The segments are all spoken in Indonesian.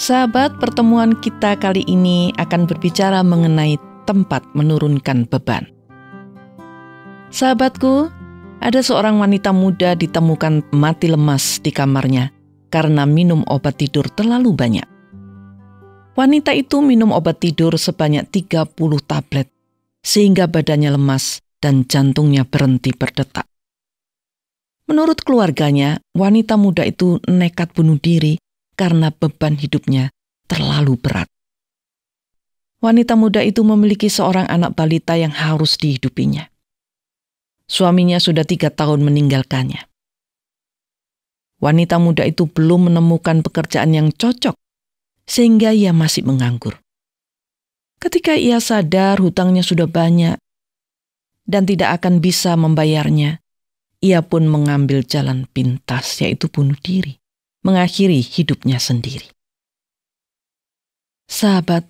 Sahabat, pertemuan kita kali ini akan berbicara mengenai tempat menurunkan beban. Sahabatku, ada seorang wanita muda ditemukan mati lemas di kamarnya karena minum obat tidur terlalu banyak. Wanita itu minum obat tidur sebanyak 30 tablet, sehingga badannya lemas dan jantungnya berhenti berdetak. Menurut keluarganya, wanita muda itu nekat bunuh diri karena beban hidupnya terlalu berat. Wanita muda itu memiliki seorang anak balita yang harus dihidupinya. Suaminya sudah 3 tahun meninggalkannya. Wanita muda itu belum menemukan pekerjaan yang cocok, sehingga ia masih menganggur. Ketika ia sadar hutangnya sudah banyak dan tidak akan bisa membayarnya, ia pun mengambil jalan pintas, yaitu bunuh diri, mengakhiri hidupnya sendiri. Sahabat,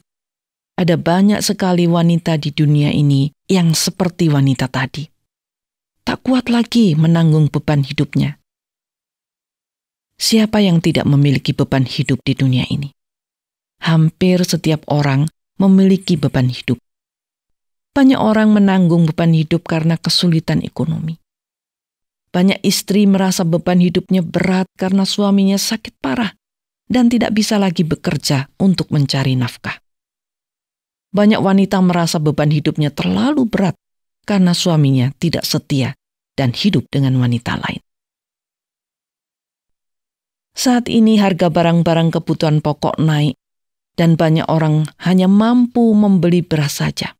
ada banyak sekali wanita di dunia ini yang seperti wanita tadi. Tak kuat lagi menanggung beban hidupnya. Siapa yang tidak memiliki beban hidup di dunia ini? Hampir setiap orang memiliki beban hidup. Banyak orang menanggung beban hidup karena kesulitan ekonomi. Banyak istri merasa beban hidupnya berat karena suaminya sakit parah dan tidak bisa lagi bekerja untuk mencari nafkah. Banyak wanita merasa beban hidupnya terlalu berat karena suaminya tidak setia dan hidup dengan wanita lain. Saat ini harga barang-barang kebutuhan pokok naik dan banyak orang hanya mampu membeli beras saja.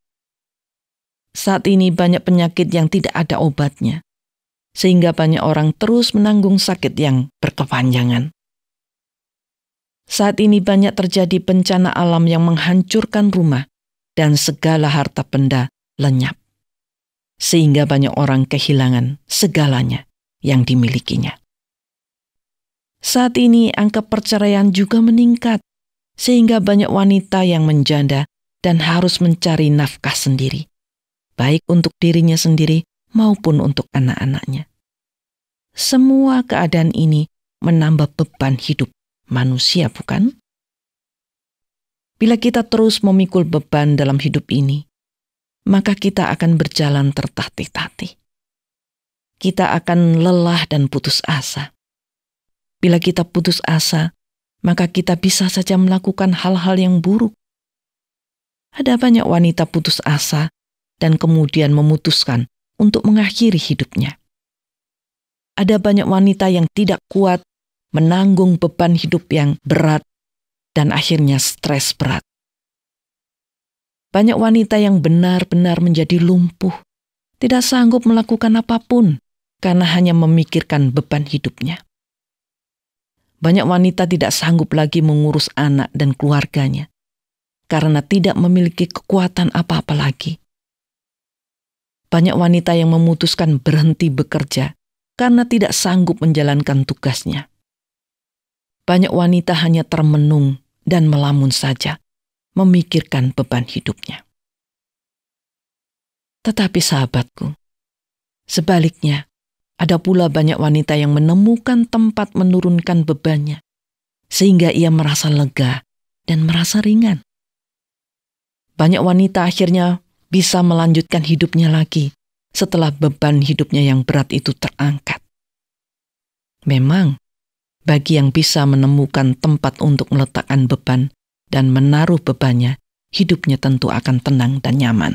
Saat ini banyak penyakit yang tidak ada obatnya, sehingga banyak orang terus menanggung sakit yang berkepanjangan. Saat ini banyak terjadi bencana alam yang menghancurkan rumah dan segala harta benda lenyap, sehingga banyak orang kehilangan segalanya yang dimilikinya. Saat ini angka perceraian juga meningkat, sehingga banyak wanita yang menjanda dan harus mencari nafkah sendiri, baik untuk dirinya sendiri maupun untuk anak-anaknya. Semua keadaan ini menambah beban hidup manusia, bukan? Bila kita terus memikul beban dalam hidup ini, maka kita akan berjalan tertatih-tatih. Kita akan lelah dan putus asa. Bila kita putus asa, maka kita bisa saja melakukan hal-hal yang buruk. Ada banyak wanita putus asa dan kemudian memutuskan untuk mengakhiri hidupnya. Ada banyak wanita yang tidak kuat menanggung beban hidup yang berat dan akhirnya stres berat. Banyak wanita yang benar-benar menjadi lumpuh, tidak sanggup melakukan apapun karena hanya memikirkan beban hidupnya. Banyak wanita tidak sanggup lagi mengurus anak dan keluarganya karena tidak memiliki kekuatan apa-apa lagi. Banyak wanita yang memutuskan berhenti bekerja karena tidak sanggup menjalankan tugasnya. Banyak wanita hanya termenung dan melamun saja, memikirkan beban hidupnya. Tetapi sahabatku, sebaliknya, ada pula banyak wanita yang menemukan tempat menurunkan bebannya, sehingga ia merasa lega dan merasa ringan. Banyak wanita akhirnya bisa melanjutkan hidupnya lagi setelah beban hidupnya yang berat itu terangkat. Memang, bagi yang bisa menemukan tempat untuk meletakkan beban dan menaruh bebannya, hidupnya tentu akan tenang dan nyaman.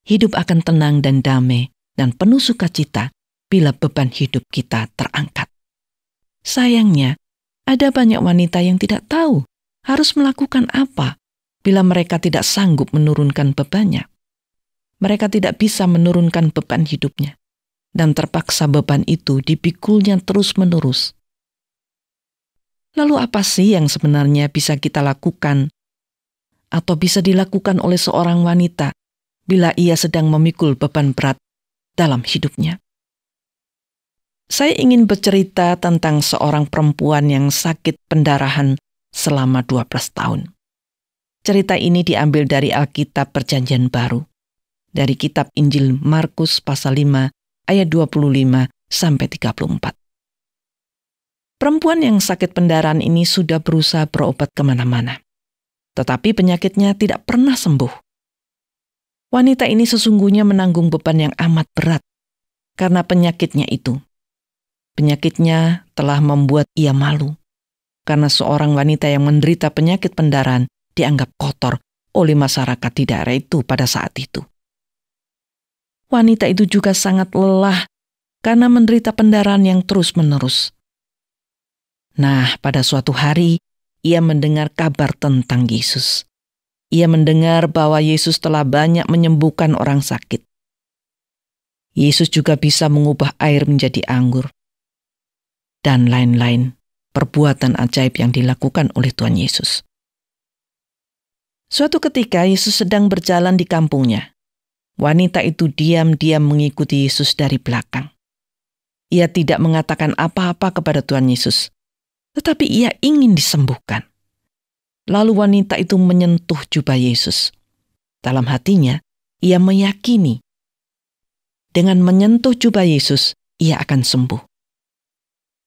Hidup akan tenang dan damai dan penuh sukacita bila beban hidup kita terangkat. Sayangnya, ada banyak wanita yang tidak tahu harus melakukan apa bila mereka tidak sanggup menurunkan bebannya. Mereka tidak bisa menurunkan beban hidupnya, dan terpaksa beban itu dipikulnya terus-menerus. Lalu apa sih yang sebenarnya bisa kita lakukan atau bisa dilakukan oleh seorang wanita bila ia sedang memikul beban berat dalam hidupnya? Saya ingin bercerita tentang seorang perempuan yang sakit pendarahan selama 12 tahun. Cerita ini diambil dari Alkitab Perjanjian Baru, dari kitab Injil Markus pasal 5 ayat 25 sampai 34. Perempuan yang sakit pendarahan ini sudah berusaha berobat kemana-mana, tetapi penyakitnya tidak pernah sembuh. Wanita ini sesungguhnya menanggung beban yang amat berat karena penyakitnya itu. Penyakitnya telah membuat ia malu, karena seorang wanita yang menderita penyakit pendarahan dianggap kotor oleh masyarakat di daerah itu pada saat itu. Wanita itu juga sangat lelah karena menderita pendarahan yang terus-menerus. Nah, pada suatu hari, ia mendengar kabar tentang Yesus. Ia mendengar bahwa Yesus telah banyak menyembuhkan orang sakit. Yesus juga bisa mengubah air menjadi anggur. Dan lain-lain perbuatan ajaib yang dilakukan oleh Tuhan Yesus. Suatu ketika Yesus sedang berjalan di kampungnya. Wanita itu diam-diam mengikuti Yesus dari belakang. Ia tidak mengatakan apa-apa kepada Tuhan Yesus, tetapi ia ingin disembuhkan. Lalu wanita itu menyentuh jubah Yesus. Dalam hatinya, ia meyakini dengan menyentuh jubah Yesus, ia akan sembuh.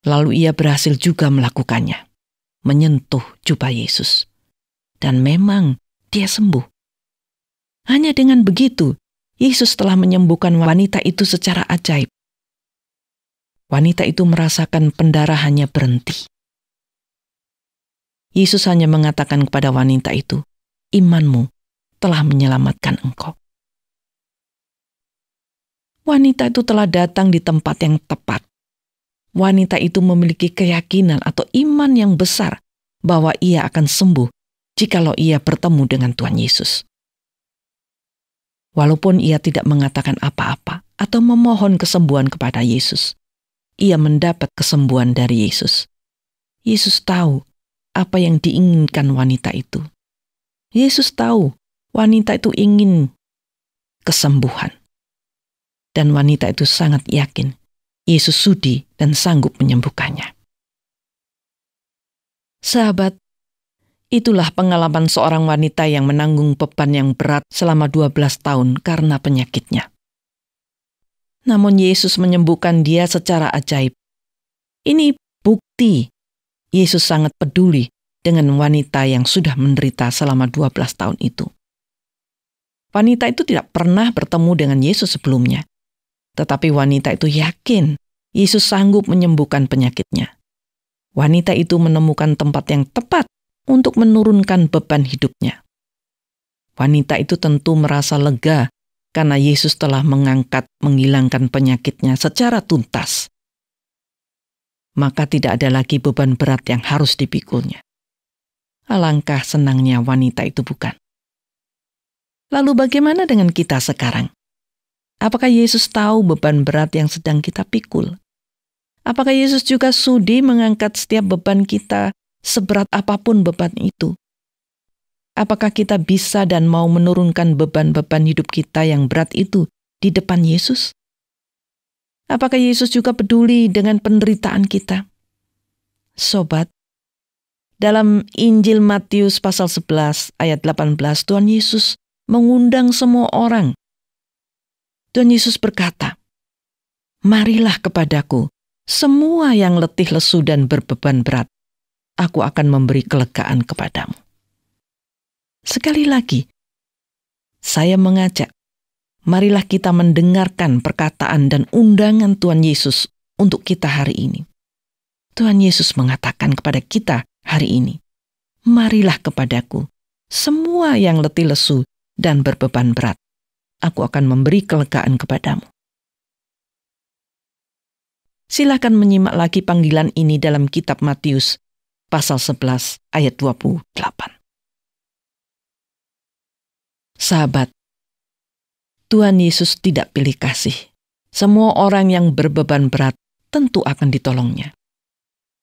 Lalu ia berhasil juga melakukannya, menyentuh jubah Yesus. Dan memang dia sembuh. Hanya dengan begitu, Yesus telah menyembuhkan wanita itu secara ajaib. Wanita itu merasakan pendarahannya berhenti. Yesus hanya mengatakan kepada wanita itu, "Imanmu telah menyelamatkan engkau." Wanita itu telah datang di tempat yang tepat. Wanita itu memiliki keyakinan atau iman yang besar bahwa ia akan sembuh jikalau ia bertemu dengan Tuhan Yesus. Walaupun ia tidak mengatakan apa-apa atau memohon kesembuhan kepada Yesus, ia mendapat kesembuhan dari Yesus. Yesus tahu apa yang diinginkan wanita itu. Yesus tahu wanita itu ingin kesembuhan. Dan wanita itu sangat yakin Yesus sudi dan sanggup menyembuhkannya. Sahabat, itulah pengalaman seorang wanita yang menanggung beban yang berat selama 12 tahun karena penyakitnya. Namun Yesus menyembuhkan dia secara ajaib. Ini bukti Yesus sangat peduli dengan wanita yang sudah menderita selama 12 tahun itu. Wanita itu tidak pernah bertemu dengan Yesus sebelumnya. Tetapi wanita itu yakin Yesus sanggup menyembuhkan penyakitnya. Wanita itu menemukan tempat yang tepat untuk menurunkan beban hidupnya. Wanita itu tentu merasa lega karena Yesus telah menghilangkan penyakitnya secara tuntas. Maka tidak ada lagi beban berat yang harus dipikulnya. Alangkah senangnya wanita itu, bukan? Lalu bagaimana dengan kita sekarang? Apakah Yesus tahu beban berat yang sedang kita pikul? Apakah Yesus juga sudi mengangkat setiap beban kita seberat apapun beban itu? Apakah kita bisa dan mau menurunkan beban-beban hidup kita yang berat itu di depan Yesus? Apakah Yesus juga peduli dengan penderitaan kita? Sobat, dalam Injil Matius pasal 11 ayat 18, Tuhan Yesus mengundang semua orang. Tuhan Yesus berkata, "Marilah kepadaku, semua yang letih lesu dan berbeban berat, aku akan memberi kelegaan kepadamu." Sekali lagi, saya mengajak, marilah kita mendengarkan perkataan dan undangan Tuhan Yesus untuk kita hari ini. Tuhan Yesus mengatakan kepada kita hari ini, "Marilah kepadaku, semua yang letih lesu dan berbeban berat. Aku akan memberi kelegaan kepadamu." Silakan menyimak lagi panggilan ini dalam kitab Matius pasal 11 ayat 28. Sahabat, Tuhan Yesus tidak pilih kasih. Semua orang yang berbeban berat tentu akan ditolongnya.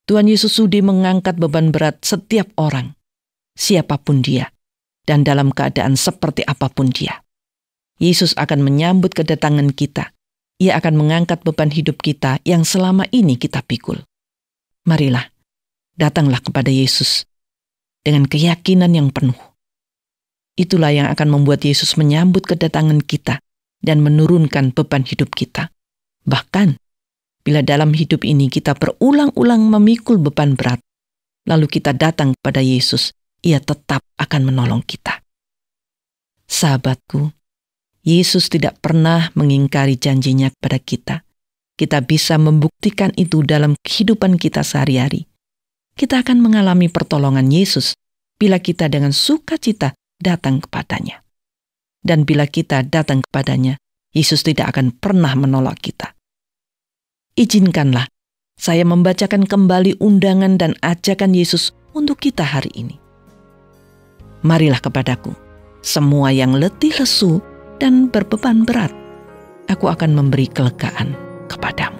Tuhan Yesus sudi mengangkat beban berat setiap orang, siapapun dia, dan dalam keadaan seperti apapun dia. Yesus akan menyambut kedatangan kita. Ia akan mengangkat beban hidup kita yang selama ini kita pikul. Marilah, datanglah kepada Yesus dengan keyakinan yang penuh. Itulah yang akan membuat Yesus menyambut kedatangan kita dan menurunkan beban hidup kita. Bahkan, Bila dalam hidup ini kita berulang-ulang memikul beban berat, lalu kita datang kepada Yesus, Ia tetap akan menolong kita. Sahabatku, Yesus tidak pernah mengingkari janjinya kepada kita. Kita bisa membuktikan itu dalam kehidupan kita sehari-hari. Kita akan mengalami pertolongan Yesus bila kita dengan sukacita datang kepadanya. Dan bila kita datang kepadanya, Yesus tidak akan pernah menolak kita. Izinkanlah saya membacakan kembali undangan dan ajakan Yesus untuk kita hari ini. Marilah kepadaku, semua yang letih lesu dan berbeban berat, aku akan memberi kelegaan kepadamu.